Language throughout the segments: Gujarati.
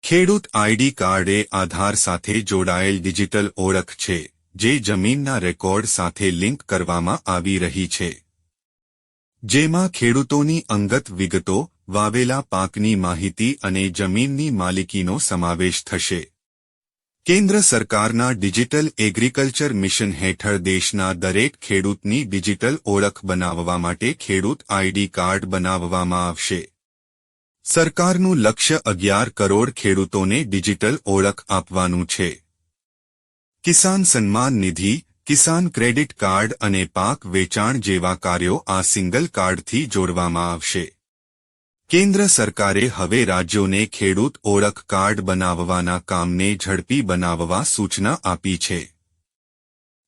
ખેડૂત આઈડી કાર્ડ એ આધાર સાથે જોડાયેલ ડિજિટલ ઓળખ છે, જે જમીનના રેકોર્ડ સાથે લિંક કરવામાં આવી રહી છે, જેમાં ખેડૂતોની અંગત વિગતો, વાવેલા પાકની માહિતી અને જમીનની માલિકીનો સમાવેશ થશે. કેન્દ્ર સરકારના ડિજિટલ એગ્રીકલ્ચર મિશન હેઠળ દેશના દરેક ખેડૂતની ડિજિટલ ઓળખ બનાવવા માટે ખેડૂત આઈડી કાર્ડ બનાવવામાં આવશે. સરકારનું લક્ષ્ય 11 કરોડ ખેડૂતોને ડિજિટલ ઓળખ આપવાનું છે. કિસાન સન્માન નિધિ, કિસાન ક્રેડિટ કાર્ડ અને પાક વેચાણ જેવા કાર્યો આ સિંગલ કાર્ડથી જોડવામાં આવશે. કેન્દ્ર સરકારે હવે રાજ્યોને ખેડૂત ઓળખ કાર્ડ બનાવવાના કામને ઝડપી બનાવવા સૂચના આપી છે.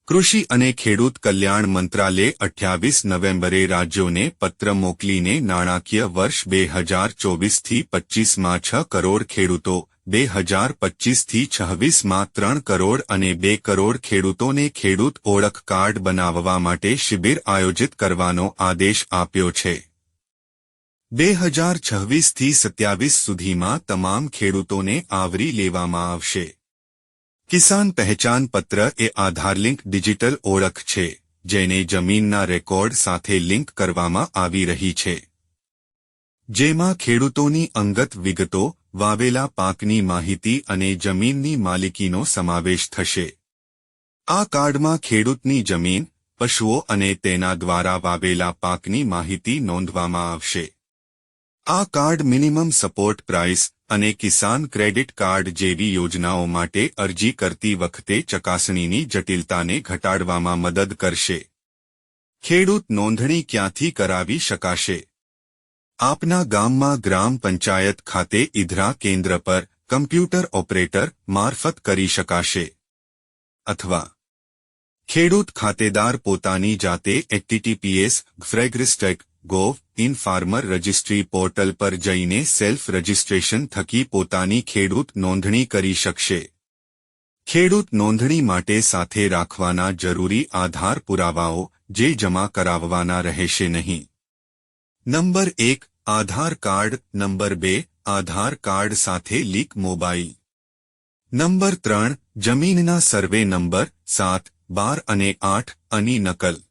કૃષિ અને ખેડૂત કલ્યાણ મંત્રાલયે 28 નવેમ્બરે રાજ્યોને પત્ર મોકલીને નાણાકીય વર્ષ 2024થી 25માં 6 કરોડ ખેડૂતો, 2025થી 26માં 3 કરોડ અને 2 કરોડ ખેડૂતોને ખેડૂત ઓળખ કાર્ડ બનાવવા માટે શિબિર આયોજિત કરવાનો આદેશ આપ્યો છે. 2026થી 27 સુધીમાં તમામ ખેડૂતોને આવરી લેવામાં આવશે. કિસાન પહેચાન પત્ર એ આધાર લિંક ડિજિટલ ઓળખ છે, જેને જમીનના રેકોર્ડ સાથે લિંક કરવામાં આવી રહી છે, જેમાં ખેડૂતોની અંગત વિગતો, વાવેલા પાકની માહિતી અને જમીનની માલિકીનો સમાવેશ થશે. આ કાર્ડમાં ખેડૂતની જમીન, પશુઓ અને તેના દ્વારા વાવેલા પાકની માહિતી નોંધવામાં આવશે. આ કાર્ડ મિનિમમ સપોર્ટ પ્રાઇસ અને કિસાન ક્રેડિટ કાર્ડ જેવી યોજનાઓ માટે અરજી કરતી વખતે ચકાસણીની જટિલતાને ઘટાડવામાં મદદ કરશે. ખેડૂત નોંધણી ક્યાંથી કરાવી શકાશે? આપના ગામમાં ગ્રામ પંચાયત ખાતે ઈધરા કેન્દ્ર પર કમ્પ્યુટર ઓપરેટર મારફત કરી શકાશે. અથવા ખેડૂત ખાતેદાર પોતાની જાતે https://gov.in ફાર્મર રજિસ્ટ્રી પોર્ટલ પર જઈને સેલ્ફ રજિસ્ટ્રેશન થકી પોતાની ખેડૂત નોંધણી કરી શકશે. ખેડૂત નોંધણી માટે સાથે રાખવાના જરૂરી આધાર પુરાવાઓ, જે જમા કરાવવાના રહેશે નહીં. નંબર 1, આધાર કાર્ડ. નંબર 2, આધાર કાર્ડ સાથે લિંક મોબાઈલ. નંબર 3, જમીનના સર્વે નંબર 7, 12 અને 8 ની નકલ.